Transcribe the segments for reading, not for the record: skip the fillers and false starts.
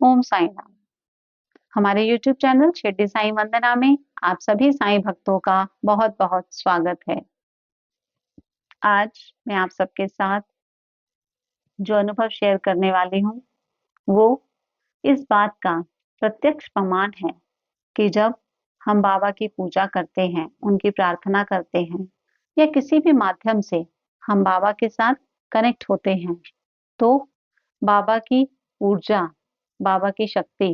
ओम साईं राम। हमारे YouTube channel Shirdi Sai वंदना में आप सभी साईं भक्तों का बहुत-बहुत स्वागत है। आज मैं आप सबके साथ जो अनुभव शेयर करने वाली हूँ, वो इस बात का प्रत्यक्ष प्रमाण है कि जब हम बाबा की पूजा करते हैं, उनकी प्रार्थना करते हैं या किसी भी माध्यम से हम बाबा के साथ कनेक्ट होते हैं, तो बाबा की ऊर्जा, बाबा की शक्ति,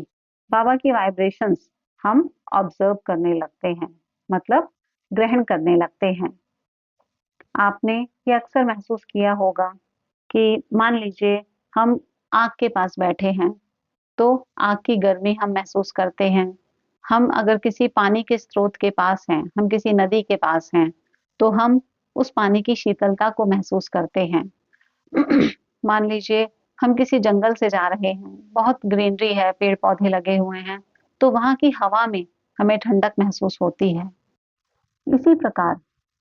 बाबा की वाइब्रेशंस हम ऑब्जर्व करने लगते हैं, मतलब ग्रहण करने लगते हैं। आपने ये अक्सर महसूस किया होगा कि मान लीजिए हम आग के पास बैठे हैं, तो आग की गर्मी हम महसूस करते हैं। हम अगर किसी पानी के स्रोत के पास हैं, हम किसी नदी के पास हैं, तो हम उस पानी की शीतलता को महसूस करते हैं। मान लीजिए हम किसी जंगल से जा रहे हैं, बहुत ग्रीनरी है, पेड़-पौधे लगे हुए हैं, तो वहाँ की हवा में हमें ठंडक महसूस होती है। इसी प्रकार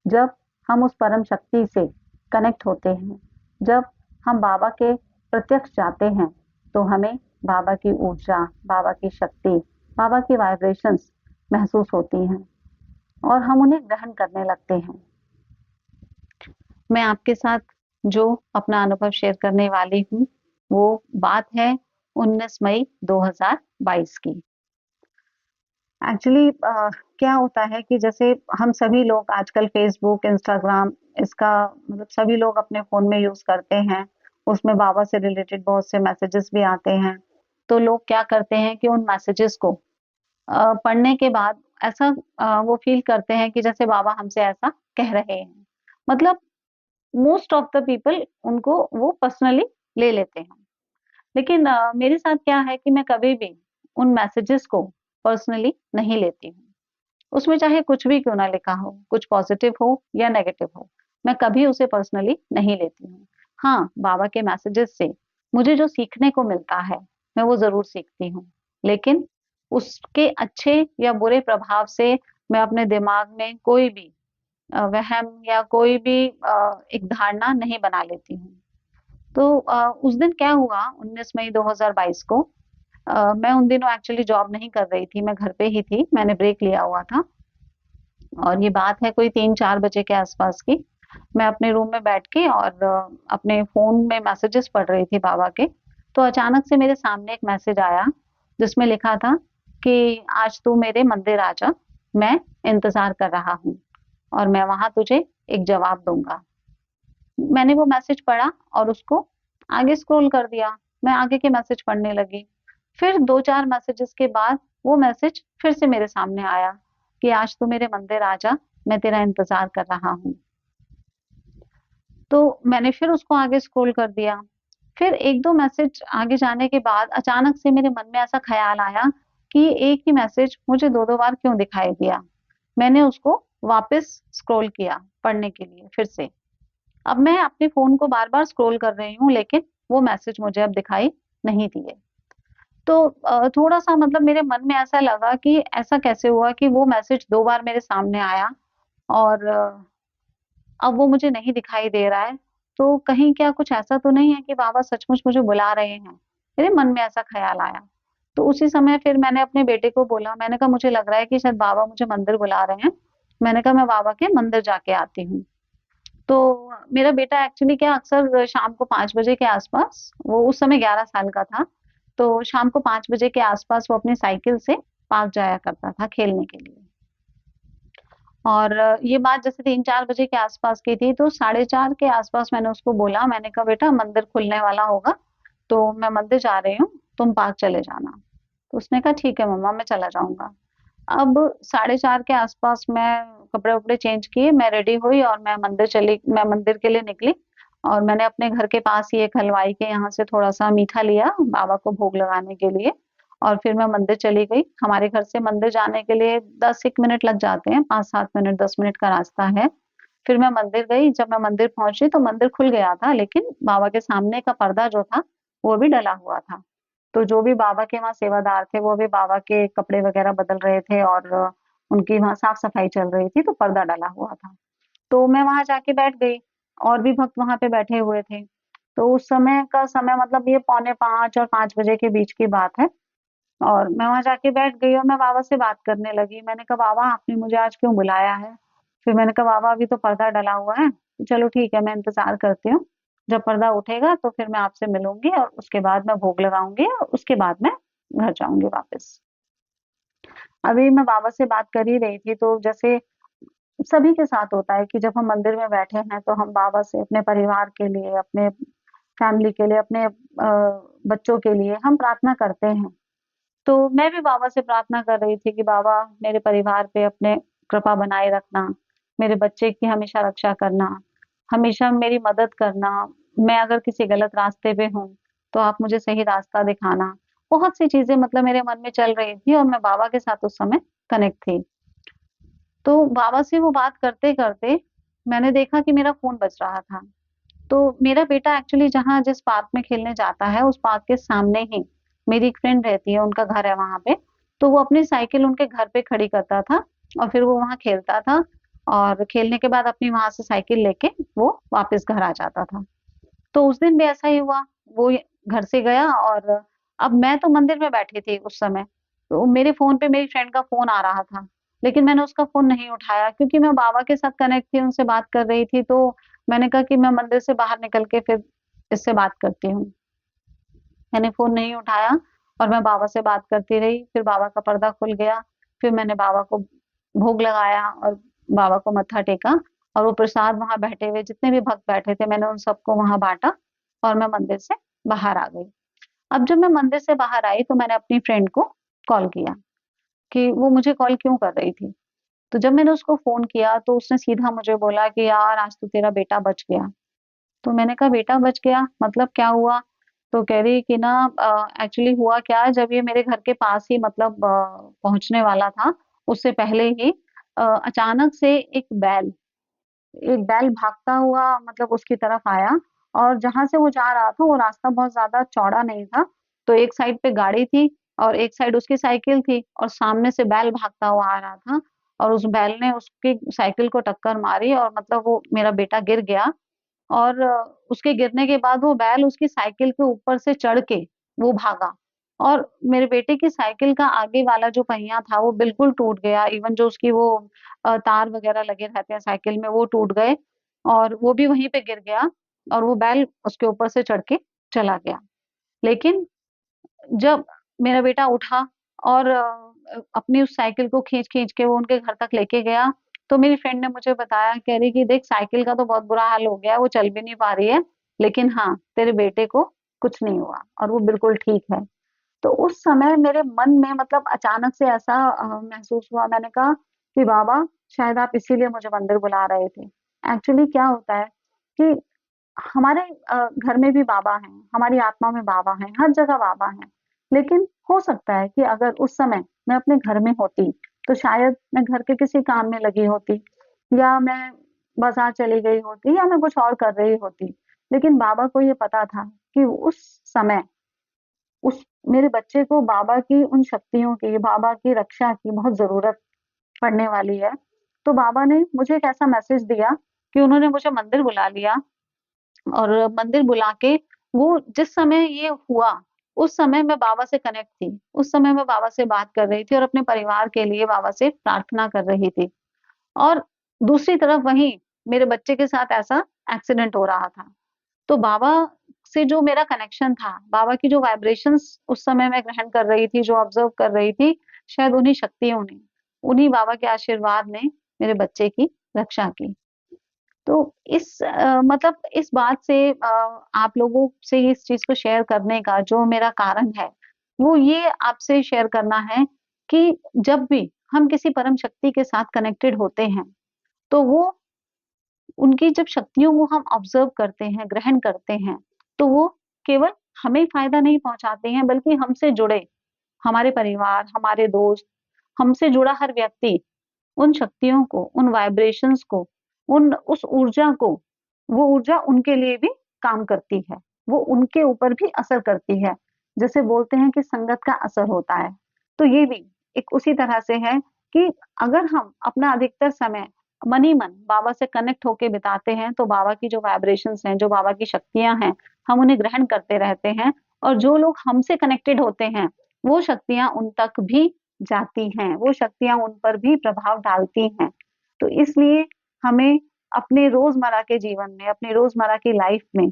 जब हम उस परम शक्ति से कनेक्ट होते हैं, जब हम बाबा के प्रत्यक्ष जाते हैं, तो हमें बाबा की ऊर्जा, बाबा की शक्ति, बाबा की वाइब्रेशंस महसूस होती हैं और हम उन्हें ग्रहण करने लगते हैं। मैं आपके साथ जो अपना अनुभव शेयर करने वाली हूँ, वो बात है 19 मई 2022 की। एक्चुअली क्या होता है कि जैसे हम सभी लोग आजकल फ़ेसबुक, इंस्टाग्राम इसका मतलब सभी लोग अपने फ़ोन में यूज़ करते हैं। उसमें बाबा से रिलेटेड बहुत से मैसेजेस भी आते हैं। तो लोग क्या करते हैं कि उन मैसेजेस को पढ़ने के बाद ऐसा वो फ़ील करते हैं कि जैसे बाबा हमसे ऐसा कह रहे हैं। मतलब मोस्ट ऑफ द पीपल उनको वो पर्सनली ले लेते हैं। लेकिन मेरे साथ क्या है कि मैं कभी भी उन मैसेजेस को पर्सनली नहीं लेती हूँ। उसमें चाहे कुछ भी क्यों ना लिखा हो, कुछ पॉज़िटिव हो या नेगेटिव हो, मैं कभी उसे पर्सनली नहीं लेती हूँ। हाँ, बाबा के मैसेजेस से मुझे जो सीखने को मिलता है, मैं वो ज़रूर सीखती हूँ। लेकिन उसके अच्छे या बुरे प्रभाव से मैं अपने दिमाग में कोई भी वहम या कोई भी एक धारणा नहीं बना लेती हूँ। तो उस दिन क्या हुआ 19 मई 2022 को मैं उन दिनों एक्चुअली जॉब नहीं कर रही थी, मैं घर पे ही थी, मैंने ब्रेक लिया हुआ था और ये बात है कोई 3-4 बजे के आसपास की। मैं अपने रूम में बैठ के और अपने फ़ोन में मैसेजेस पढ़ रही थी बाबा के, तो अचानक से मेरे सामने एक मैसेज आया, जिसमें लिखा था कि आज तू मेरे मंदिर आ जा, मैं इंतज़ार कर रहा हूँ और मैं वहाँ तुझे एक जवाब दूँगा। मैंने वो मैसेज पढ़ा और उसको आगे स्क्रॉल कर दिया। मैं आगे के मैसेज पढ़ने लगी। फिर 2-4 मैसेजेस के बाद वो मैसेज फिर से मेरे सामने आया कि आज तू मेरे मंदिर आ जा, मैं तेरा इंतज़ार कर रहा हूँ। तो मैंने फिर उसको आगे स्क्रॉल कर दिया। फिर 1-2 मैसेज आगे जाने के बाद अचानक से मेरे मन में ऐसा ख़्याल आया कि एक ही मैसेज मुझे 2-2 बार क्यों दिखाई दिया? मैंने उसको वापस स्क्रॉल किया पढ़ने के लिए फिर से। अब मैं अपने फ़ोन को बार-बार स्क्रॉल कर रही हूँ, लेकिन वो मैसेज मुझे अब दिखाई नहीं दिए। तो थोड़ा-सा मतलब मेरे मन में ऐसा लगा कि ऐसा कैसे हुआ कि वो मैसेज 2 बार मेरे सामने आया और अब वो मुझे नहीं दिखाई दे रहा है। तो कहीं क्या कुछ ऐसा तो नहीं है कि बाबा सचमुच मुझे बुला रहे हैं? मेरे मन में ऐसा ख़्याल आया। तो उसी समय फिर मैंने अपने बेटे को बोला, मैंने कहा मुझे लग रहा है कि शायद बाबा मुझे मंदिर बुला रहे हैं। मैंने कहा मैं बाबा के मंदिर जाके आती हूँ। तो मेरा बेटा एक्चुअली क्या अक्सर शाम को 5 बजे के आस-पास वो उस समय 11 साल का था, तो शाम को 5 बजे के आस-पास वो अपनी साइकिल से पार्क जाया करता था खेलने के लिए। और ये बात जैसे 3-4 बजे के आस-पास की थी, तो साढ़े 4 के आस-पास मैंने उसको बोला, मैंने कहा बेटा मंदिर खुलने वाला होगा, तो मैं मंदिर जा रही हूँ, तुम पार्क चले जाना। तो उसने कहा ठीक है मम्मा मैं चला जाऊँगा। अब साढ़े 4 के आस-पास मैं कपड़े-वपड़े चेंज किए, मैं रेडी हुई और मैं मंदिर के लिए निकली और मैंने अपने घर के पास ही एक हलवाई के यहाँ से थोड़ा-सा मीठा लिया, बाबा को भोग लगाने के लिए और फिर मैं मंदिर चली गई। हमारे घर से मंदिर जाने के लिए 10-1 मिनट लग जाते हैं, 5-7 मिनट, 10 मिनट का रास्ता है। फिर मैं मंदिर गई, जब मैं मंदिर पहुँची तो मंदिर खुल गया था, लेकिन बाबा के सामने का पर्दा जो था, वो भी डला हुआ था। तो जो भी बाबा के वहाँ सेवादार थे, वो भी बाबा के कपड़े वग़ैरह बदल रहे थे और उनकी वहाँ साफ-सफाई चल रही थी, तो पर्दा डला हुआ था। तो मैं वहाँ जाके बैठ गई और भी भक्त वहाँ पे बैठे हुए थे। तो उस समय का समय मतलब ये पौने 5 और 5 बजे के बीच की बात है। और मैं वहाँ जाके बैठ गई और मैं बाबा से बात करने लगी। मैंने कहा, "बाबा, आपने मुझे आज क्यों बुलाया है?" फिर मैंने कहा, "बाबा, अभी तो पर्दा डला हुआ है, तो चलो ठीक है, मैं इंतज़ार करती हूँ। जब पर्दा उठेगा तो फिर मैं आपसे मिलूँगी और उसके बाद मैं भोग लगाऊँगी और उसके बाद मैं घर जाऊँगी वापस।" अभी मैं बाबा से बात कर ही रही थी, तो जैसे सभी के साथ होता है कि जब हम मंदिर में बैठे हैं, तो हम बाबा से अपने परिवार के लिए, अपने फैमिली के लिए, अपने बच्चों के लिए हम प्रार्थना करते हैं। तो मैं भी बाबा से प्रार्थना कर रही थी कि बाबा, मेरे परिवार पे अपने कृपा बनाए रखना, मेरे बच्चे की हमेशा रक्षा करना, हमेशा मेरी मदद करना। मैं अगर किसी गलत रास्ते पे हूँ, तो आप मुझे सही रास्ता दिखाना। बहुत सी चीज़ें मतलब मेरे मन में चल रही थी और मैं बाबा के साथ उस समय कनेक्ट थी। तो बाबा से वो बात करते-करते मैंने देखा कि मेरा फ़ोन बज रहा था। तो मेरा बेटा एक्चुअली जहाँ जिस पार्क में खेलने जाता है, उस पार्क के सामने ही मेरी एक फ्रेंड रहती है, उनका घर है वहाँ पे। तो वो अपनी साइकिल उनके घर पे खड़ी करता था और फिर वो वहाँ खेलता था और खेलने के बाद अपनी वहाँ से साइकिल लेके वो वापस घर आ जाता था। तो उस दिन भी ऐसा ही हुआ, वो य घर से गया और अब मैं तो मंदिर में बैठी थी उस समय, तो मेरे फ़ोन पे मेरी फ्रेंड का फ़ोन आ रहा था, लेकिन मैंने उसका फ़ोन नहीं उठाया क्योंकि मैं बाबा के साथ कनेक्ट थी, उनसे बात कर रही थी, तो मैंने कहा कि मैं मंदिर से बाहर निकल के फिर इससे बात करती हूँ। मैंने फ़ोन नहीं उठाया और मैं बाबा से बात करती रही, फिर बाबा का पर्दा खुल गया, फिर मैंने बाबा को भोग लगाया और बाबा को मत्था टेका और वो प्रसाद वहाँ बैठे हुए जितने भी भक्त बैठे थे, मैंने उन सबको वहाँ बाँटा और मैं मंदिर से बाहर आ गई। अब जब मैं मंदिर से बाहर आई तो मैंने अपनी फ्रेंड को कॉल किया कि वो मुझे कॉल क्यों कर रही थी। तो जब मैंने उसको फ़ोन किया तो उसने सीधा मुझे बोला कि यार, आज तो तेरा बेटा बच गया। तो मैंने कहा, बेटा बच गया मतलब क्या हुआ? तो कह रही कि ना एक्चुअली हुआ क्या, जब ये मेरे घर के पास ही मतलब पहुँचने वाला था, उससे पहले ही अचानक से एक बैल भागता हुआ मतलब उसकी तरफ आया और जहाँ से वो जा रहा था वो रास्ता बहुत ज़्यादा चौड़ा नहीं था। तो एक साइड पे गाड़ी थी और एक साइड उसकी साइकिल थी और सामने से बैल भागता हुआ आ रहा था और उस बैल ने उसकी साइकिल को टक्कर मारी और मतलब वो मेरा बेटा गिर गया और उसके गिरने के बाद वो बैल उसकी साइकिल के ऊपर से चढ़ के वो भागा और मेरे बेटे की साइकिल का आगे वाला जो पहिया था वो बिल्कुल टूट गया। इवन जो उसकी वो तार वगैरह लगे रहते हैं साइकिल में वो टूट गए और वो भी वहीं पे गिर गया और वो बैल उसके ऊपर से चढ़ के चला गया। लेकिन जब मेरा बेटा उठा और अपनी उस साइकिल को खींच-खींच के वो उनके घर तक लेके गया, तो मेरी फ्रेंड ने मुझे बताया, कह रही कि देख, साइकिल का तो बहुत बुरा हाल हो गया है, वो चल भी नहीं पा रही है, लेकिन हाँ, तेरे बेटे को कुछ नहीं हुआ और वो बिल्कुल ठीक है। तो उस समय मेरे मन में मतलब अचानक से ऐसा महसूस हुआ, मैंने कहा कि बाबा, शायद आप इसीलिए मुझे मंदिर बुला रहे थे। एक्चुअली क्या होता है कि हमारे घर में भी बाबा हैं, हमारी आत्मा में बाबा हैं, हर जगह बाबा हैं। लेकिन हो सकता है कि अगर उस समय मैं अपने घर में होती, तो शायद मैं घर के किसी काम में लगी होती या मैं बाज़ार चली गई होती या मैं कुछ और कर रही होती। लेकिन बाबा को ये पता था कि उस समय उस मेरे बच्चे को बाबा की उन शक्तियों की, बाबा की रक्षा की बहुत ज़रूरत पड़ने वाली है। तो बाबा ने मुझे एक ऐसा मैसेज दिया कि उन्होंने मुझे मंदिर बुला लिया और मंदिर बुला के वो जिस समय ये हुआ, उस समय मैं बाबा से कनेक्ट थी। उस समय मैं बाबा से बात कर रही थी और अपने परिवार के लिए बाबा से प्रार्थना कर रही थी। और दूसरी तरफ वहीं मेरे बच्चे के साथ ऐसा एक्सीडेंट हो रहा था। तो बाबा से जो मेरा कनेक्शन था, बाबा की जो वाइब्रेशंस उस समय मैं ग्रहण कर रही थी, जो ऑब्ज़र्व कर रही थी, शायद उन्हीं शक्तियों ने, उन्हीं बाबा के आशीर्वाद ने मेरे बच्चे की रक्षा की। तो मतलब इस बात से आप लोगों से इस चीज़ को शेयर करने का जो मेरा कारण है, वो ये आपसे शेयर करना है कि जब भी हम किसी परम शक्ति के साथ कनेक्टेड होते हैं, तो वो उनकी जब शक्तियों को हम ऑब्ज़र्व करते हैं, ग्रहण करते हैं, तो वो केवल हमें फ़ायदा नहीं पहुँचाते हैं, बल्कि हमसे जुड़े हमारे परिवार, हमारे दोस्त, हमसे जुड़ा हर व्यक्ति उन शक्तियों को, उन वाइब्रेशंस को, उस ऊर्जा को, वो ऊर्जा उनके लिए भी काम करती है। वो उनके ऊपर भी असर करती है। जैसे बोलते हैं कि संगत का असर होता है। तो ये भी एक उसी तरह से है कि अगर हम अपना अधिकतर समय मन ही मन बाबा से कनेक्ट होके बिताते हैं, तो बाबा की जो वाइब्रेशंस हैं, जो बाबा की शक्तियाँ हैं, हम उन्हें ग्रहण करते रहते हैं और जो लोग हमसे कनेक्टेड होते हैं, वो शक्तियाँ उन तक भी जाती हैं, वो शक्तियाँ उन पर भी प्रभाव डालती हैं। तो इसलिए हमें अपने रोज़मर्रा के जीवन में, अपनी रोज़मर्रा की लाइफ में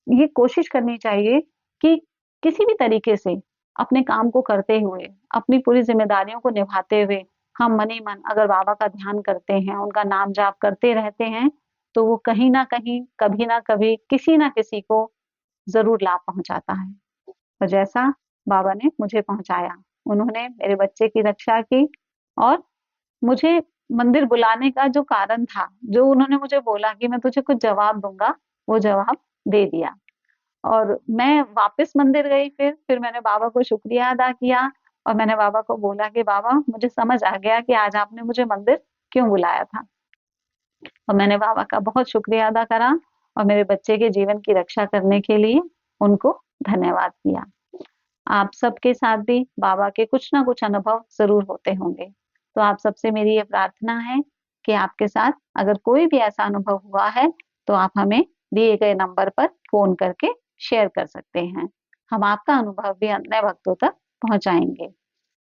ये कोशिश करनी चाहिए कि किसी भी तरीके से अपने काम को करते हुए, अपनी पूरी ज़िम्मेदारियों को निभाते हुए, हम मन-ही-मन अगर बाबा का ध्यान करते हैं, उनका नाम जाप करते रहते हैं, तो वो कहीं न कहीं, कभी न कभी, किसी न किसी को ज़रूर लाभ पहुँचाता है। और जैसा बाबा ने मुझे पहुँचाया, उन्होंने मेरे बच्चे की रक्षा की और मुझे मंदिर बुलाने का जो कारण था, जो उन्होंने मुझे बोला कि मैं तुझे कुछ जवाब दूँगा, वो जवाब दे दिया। और मैं वापस मंदिर गई फिर मैंने बाबा को शुक्रिया अदा किया और मैंने बाबा को बोला कि बाबा मुझे समझ आ गया कि आज आपने मुझे मंदिर क्यों बुलाया था। और मैंने बाबा का बहुत शुक्रिया अदा करा और मेरे बच्चे के जीवन की रक्षा करने के लिए उनको धन्यवाद किया। आप सबके साथ भी बाबा के कुछ ना कुछ अनुभव ज़रूर होते होंगे। तो आप सबसे मेरी ये प्रार्थना है कि आपके साथ अगर कोई भी ऐसा अनुभव हुआ है, तो आप हमें दिए गए नंबर पर फ़ोन करके शेयर कर सकते हैं। हम आपका अनुभव भी अन्य भक्तों तक पहुँचाएँगे।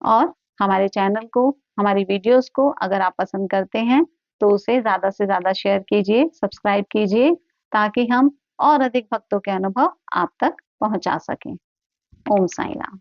और हमारे चैनल को, हमारी वीडियोज़ को अगर आप पसंद करते हैं, तो उसे ज़्यादा से ज़्यादा शेयर कीजिए, सब्सक्राइब कीजिए, ताकि हम और अधिक भक्तों के अनुभव आप तक पहुँचा सकें। ओम साईं राम।